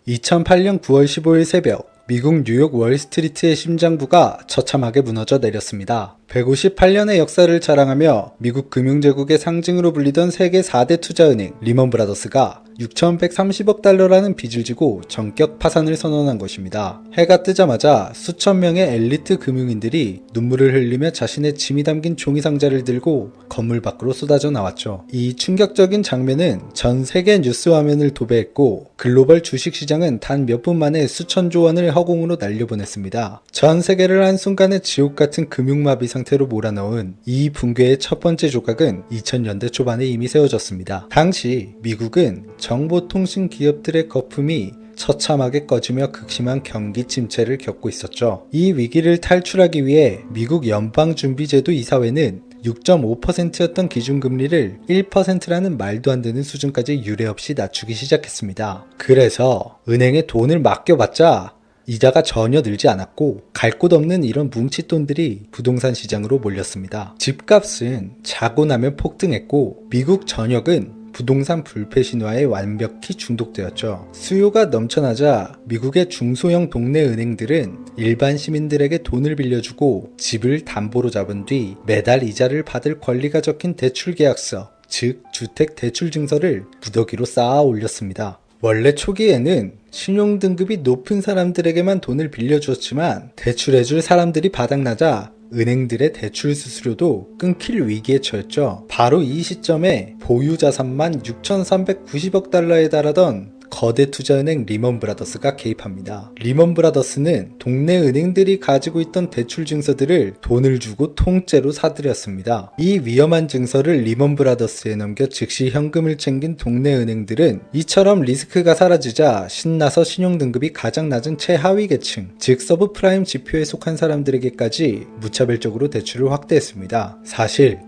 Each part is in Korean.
2008년 9월 15일 새벽, 미국 뉴욕 월스트리트의 심장부가 처참하게 무너져 내렸습니다. 158년의 역사를 자랑하며 미국 금융제국의 상징으로 불리던 세계 4대 투자은행 리먼 브라더스가 6,130억 달러라는 빚을 지고 전격 파산을 선언한 것입니다. 해가 뜨자마자 수천 명의 엘리트 금융인들이 눈물을 흘리며 자신의 짐이 담긴 종이 상자를 들고 건물 밖으로 쏟아져 나왔죠. 이 충격적인 장면은 전 세계 뉴스 화면을 도배했고 글로벌 주식시장은 단 몇 분 만에 수천조 원을 허공으로 날려보냈습니다. 전 세계를 한순간에 지옥같은 금융마비 상태로 몰아넣은 이 붕괴의 첫 번째 조각은 2000년대 초반에 이미 세워졌습니다. 당시 미국은 정보통신 기업들의 거품이 처참하게 꺼지며 극심한 경기 침체를 겪고 있었죠. 이 위기를 탈출하기 위해 미국 연방준비제도 이사회는 6.5%였던 기준금리를 1%라는 말도 안 되는 수준까지 유례없이 낮추기 시작했습니다. 그래서 은행에 돈을 맡겨봤자 이자가 전혀 늘지 않았고 갈 곳 없는 이런 뭉칫돈들이 부동산 시장으로 몰렸습니다. 집값은 자고 나면 폭등했고 미국 전역은 부동산 불패 신화에 완벽히 중독되었죠. 수요가 넘쳐나자 미국의 중소형 동네 은행들은 일반 시민들에게 돈을 빌려주고 집을 담보로 잡은 뒤 매달 이자를 받을 권리가 적힌 대출 계약서, 즉 주택 대출 증서를 무더기로 쌓아 올렸습니다. 원래 초기에는 신용등급이 높은 사람들에게만 돈을 빌려주었지만 대출해줄 사람들이 바닥나자 은행들의 대출 수수료도 끊길 위기에 처했죠. 바로 이 시점에 보유 자산만 6,390억 달러에 달하던 거대 투자은행 리먼 브라더스가 개입합니다. 리먼 브라더스는 동네 은행들이 가지고 있던 대출 증서들을 돈을 주고 통째로 사들였습니다. 이 위험한 증서를 리먼 브라더스에 넘겨 즉시 현금을 챙긴 동네 은행들은 이처럼 리스크가 사라지자 신나서 신용등급이 가장 낮은 최하위 계층, 즉 서브프라임 지표에 속한 사람들에게까지 무차별적으로 대출을 확대했습니다. 사실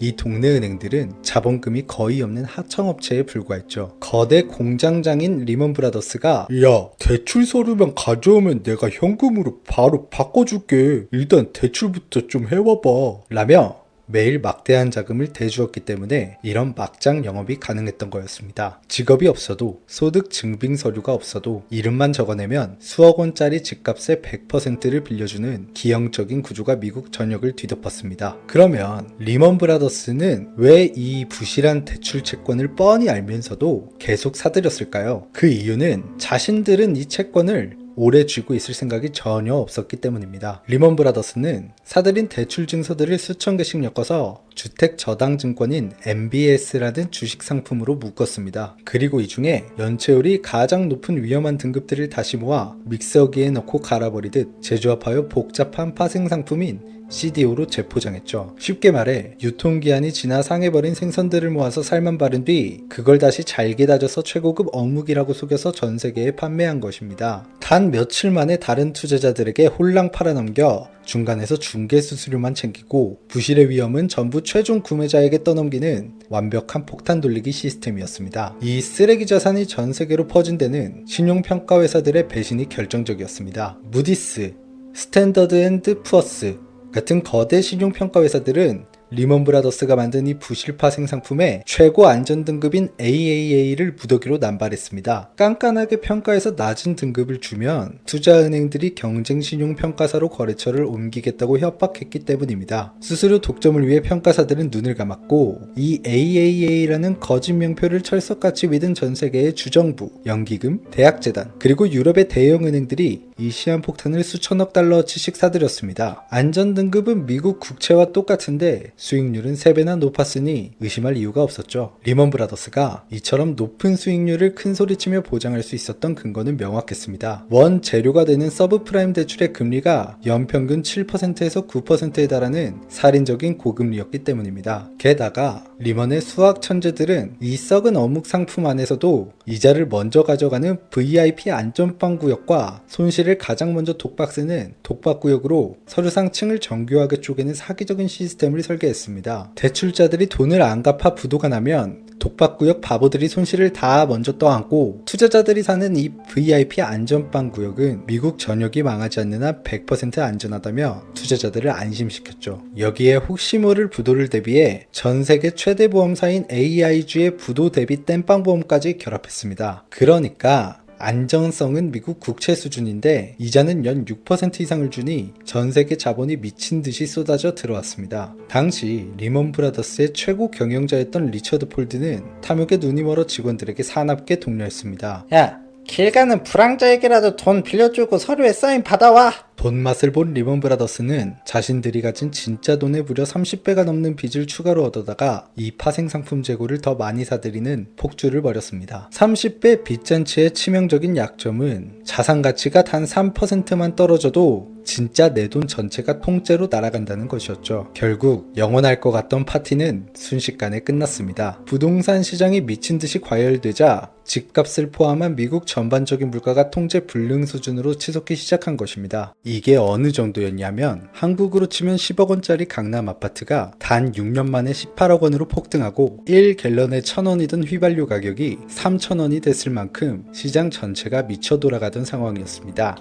이 동네 은행들은 자본금이 거의 없는 하청업체에 불과했죠. 거대 공장장인 리먼 브라더스가 야, 대출 서류만 가져오면 내가 현금으로 바로 바꿔줄게. 일단 대출부터 좀 해와봐. 라며 매일 막대한 자금을 대주었기 때문에 이런 막장 영업이 가능했던 거였습니다. 직업이 없어도 소득 증빙 서류가 없어도 이름만 적어내면 수억 원짜리 집값의 100%를 빌려주는 기형적인 구조가 미국 전역을 뒤덮었습니다. 그러면 리먼 브라더스는 왜 이 부실한 대출 채권을 뻔히 알면서도 계속 사들였을까요? 그 이유는 자신들은 이 채권을 오래 쥐고 있을 생각이 전혀 없었기 때문입니다. 리먼 브라더스는 사들인 대출 증서들을 수천 개씩 엮어서 주택 저당 증권인 MBS라는 주식 상품으로 묶었습니다. 그리고 이 중에 연체율이 가장 높은 위험한 등급들을 다시 모아 믹서기에 넣고 갈아버리듯 제조합하여 복잡한 파생 상품인 CDO로 재포장했죠. 쉽게 말해 유통기한이 지나 상해버린 생선들을 모아서 살만 바른 뒤 그걸 다시 잘게 다져서 최고급 어묵이라고 속여서 전 세계에 판매한 것입니다. 단 며칠 만에 다른 투자자들에게 홀랑 팔아넘겨 중간에서 중개 수수료만 챙기고 부실의 위험은 전부 최종 구매자에게 떠넘기는 완벽한 폭탄 돌리기 시스템이었습니다. 이 쓰레기 자산이 전 세계로 퍼진 데는 신용평가 회사들의 배신이 결정적이었습니다. 무디스, 스탠더드 앤드 푸어스 같은 거대 신용평가 회사들은 리먼 브라더스가 만든 이 부실파 생상품의 최고 안전등급인 AAA를 무더기로 남발했습니다. 깐깐하게 평가해서 낮은 등급을 주면 투자은행들이 경쟁신용평가사로 거래처를 옮기겠다고 협박했기 때문입니다. 수수료 독점을 위해 평가사들은 눈을 감았고 이 AAA라는 거짓 명표를 철석같이 믿은 전 세계의 주정부, 연기금, 대학재단, 그리고 유럽의 대형은행들이 이 시한폭탄을 수천억 달러어치씩 사들였습니다. 안전등급은 미국 국채와 똑같은데 수익률은 3배나 높았으니 의심할 이유가 없었죠. 리먼 브라더스가 이처럼 높은 수익률을 큰소리치며 보장할 수 있었던 근거는 명확했습니다. 원 재료가 되는 서브프라임 대출의 금리가 연평균 7%에서 9%에 달하는 살인적인 고금리였기 때문입니다. 게다가 리먼의 수학 천재들은 이 썩은 어묵 상품 안에서도 이자를 먼저 가져가는 VIP 안전빵 구역과 손실을 가장 먼저 독박쓰는 독박구역으로 서류상 층을 정교하게 쪼개는 사기적인 시스템을 설계했습니다. 대출자들이 돈을 안 갚아 부도가 나면 독박구역 바보들이 손실을 다 먼저 떠안고 투자자들이 사는 이 VIP 안전빵 구역은 미국 전역이 망하지 않는 한 100% 안전하다며 투자자들을 안심시켰죠. 여기에 혹시 모를 부도를 대비해 전 세계 최대 보험사인 AIG의 부도 대비 땜빵 보험까지 결합했습니다. 그러니까 안정성은 미국 국채 수준인데 이자는 연 6% 이상을 주니 전 세계 자본이 미친 듯이 쏟아져 들어왔습니다. 당시 리먼 브라더스의 최고 경영자였던 리처드 폴드는 탐욕에 눈이 멀어 직원들에게 사납게 독려했습니다. 야, 길 가는 불황자에게라도 돈 빌려주고 서류에 사인 받아와. 돈 맛을 본 리먼 브라더스는 자신들이 가진 진짜 돈의 무려 30배가 넘는 빚을 추가로 얻어다가 이 파생 상품 재고를 더 많이 사들이는 폭주를 벌였습니다. 30배 빚잔치의 치명적인 약점은 자산 가치가 단 3%만 떨어져도 진짜 내 돈 전체가 통째로 날아간다는 것이었죠. 결국 영원할 것 같던 파티는 순식간에 끝났습니다. 부동산 시장이 미친 듯이 과열되자 집값을 포함한 미국 전반적인 물가가 통제 불능 수준으로 치솟기 시작한 것입니다. 이게 어느 정도였냐면 한국으로 치면 10억 원짜리 강남 아파트가 단 6년 만에 18억 원으로 폭등하고 1갤런에 1,000원이던 휘발유 가격이 3,000원이 됐을 만큼 시장 전체가 미쳐 돌아가던 상황이었습니다.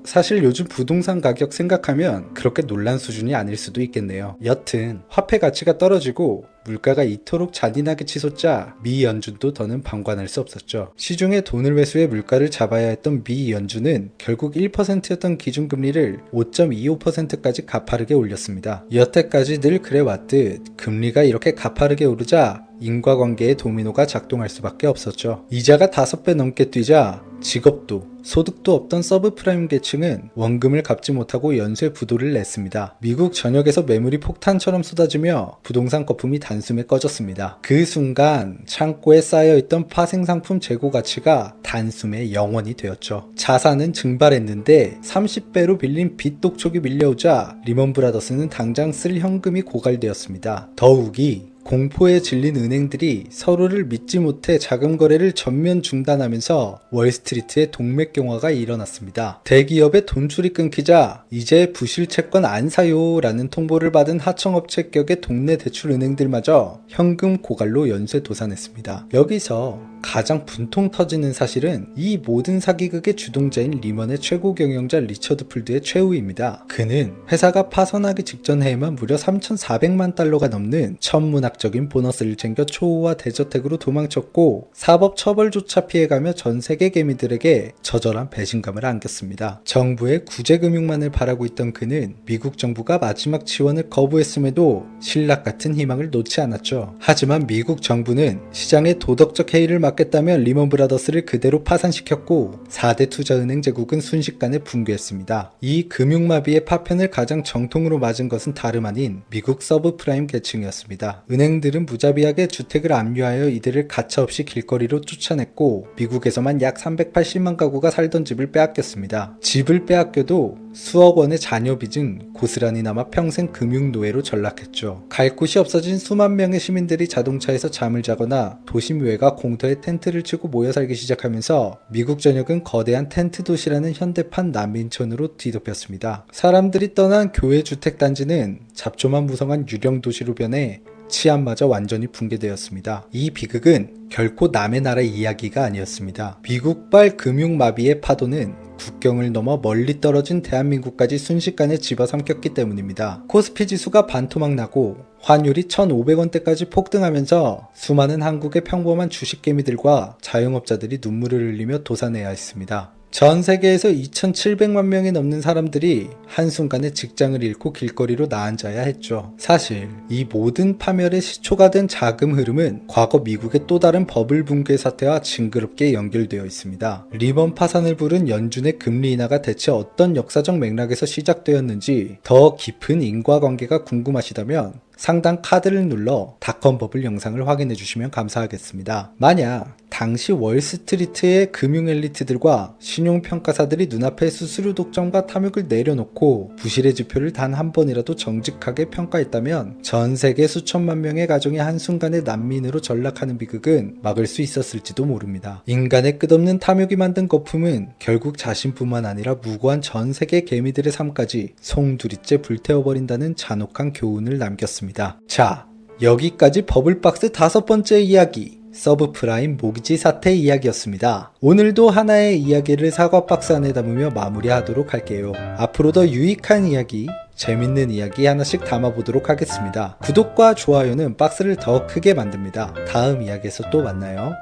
사실 요즘 부동산 가격 생각하면 그렇게 놀란 수준이 아닐 수도 있겠네요. 여튼 화폐 가치가 떨어지고 물가가 이토록 잔인하게 치솟자 미 연준도 더는 방관할 수 없었죠. 시중에 돈을 회수해 물가를 잡아야 했던 미 연준은 결국 1%였던 기준금리를 5.25%까지 가파르게 올렸습니다. 여태까지 늘 그래왔듯 금리가 이렇게 가파르게 오르자 인과관계의 도미노가 작동할 수밖에 없었죠. 이자가 5배 넘게 뛰자 직업도 소득도 없던 서브프라임 계층은 원금을 갚지 못하고 연쇄 부도를 냈습니다. 미국 전역에서 매물이 폭탄처럼 쏟아지며 부동산 거품이 단숨에 꺼졌습니다. 그 순간 창고에 쌓여있던 파생상품 재고 가치가 단숨에 0원이 되었죠. 자산은 증발했는데 30배로 빌린 빚 독촉이 밀려오자 리먼 브라더스는 당장 쓸 현금이 고갈되었습니다. 더욱이 공포에 질린 은행들이 서로를 믿지 못해 자금 거래를 전면 중단하면서 월스트리트의 동맥경화가 일어났습니다. 대기업의 돈줄이 끊기자 이제 부실 채권 안 사요 라는 통보를 받은 하청업체 격의 동네 대출 은행들마저 현금 고갈로 연쇄 도산했습니다. 여기서 가장 분통 터지는 사실은 이 모든 사기극의 주동자인 리먼의 최고 경영자 리처드 폴드의 최후입니다. 그는 회사가 파산하기 직전 해에만 무려 3,400만 달러가 넘는 천문학적인 보너스를 챙겨 초호화 대저택으로 도망쳤고 사법 처벌조차 피해가며 전 세계 개미들에게 처절한 배신감을 안겼습니다. 정부의 구제금융만을 바라고 있던 그는 미국 정부가 마지막 지원을 거부했음에도 신락 같은 희망을 놓지 않았죠. 하지만 미국 정부는 시장의 도덕적 해이를 막겠다며 리먼 브라더스를 그대로 파산시켰고 4대 투자은행 제국은 순식간에 붕괴했습니다. 이 금융마비의 파편을 가장 정통으로 맞은 것은 다름 아닌 미국 서브프라임 계층이었습니다. 은행들은 무자비하게 주택을 압류하여 이들을 가차없이 길거리로 쫓아냈고 미국에서만 약 380만 가구가 살던 집을 빼앗겼습니다. 집을 빼앗겨도 수억 원의 자녀 빚은 고스란히 남아 평생 금융노예로 전락했죠. 갈 곳이 없어진 수만 명의 시민들이 자동차에서 잠을 자거나 도심 외곽 공터에 텐트를 치고 모여 살기 시작하면서 미국 전역은 거대한 텐트 도시라는 현대판 난민촌으로 뒤덮였습니다. 사람들이 떠난 교회 주택단지는 잡초만 무성한 유령 도시로 변해 치안마저 완전히 붕괴되었습니다. 이 비극은 결코 남의 나라 이야기가 아니었습니다. 미국발 금융마비의 파도는 국경을 넘어 멀리 떨어진 대한민국까지 순식간에 집어삼켰기 때문입니다. 코스피 지수가 반토막 나고 환율이 1,500원대까지 폭등하면서 수많은 한국의 평범한 주식개미들과 자영업자들이 눈물을 흘리며 도산해야 했습니다. 전 세계에서 2,700만 명이 넘는 사람들이 한순간에 직장을 잃고 길거리로 나앉아야 했죠. 사실 이 모든 파멸의 시초가 된 자금 흐름은 과거 미국의 또 다른 버블 붕괴 사태와 징그럽게 연결되어 있습니다. 리먼 파산을 부른 연준의 금리 인하가 대체 어떤 역사적 맥락에서 시작되었는지 더 깊은 인과관계가 궁금하시다면 상단 카드를 눌러 닷컴 버블 영상을 확인해 주시면 감사하겠습니다. 만약 당시 월스트리트의 금융 엘리트들과 신용평가사들이 눈앞에 수수료 독점과 탐욕을 내려놓고 부실의 지표를 단 한 번이라도 정직하게 평가했다면 전 세계 수천만 명의 가정이 한순간에 난민으로 전락하는 비극은 막을 수 있었을지도 모릅니다. 인간의 끝없는 탐욕이 만든 거품은 결국 자신뿐만 아니라 무고한 전 세계 개미들의 삶까지 송두리째 불태워버린다는 잔혹한 교훈을 남겼습니다. 자, 여기까지 버블박스 5번째 이야기, 서브프라임 모기지 사태 이야기였습니다. 오늘도 하나의 이야기를 사과박스 안에 담으며 마무리하도록 할게요. 앞으로 더 유익한 이야기, 재밌는 이야기 하나씩 담아보도록 하겠습니다. 구독과 좋아요는 박스를 더 크게 만듭니다. 다음 이야기에서 또 만나요.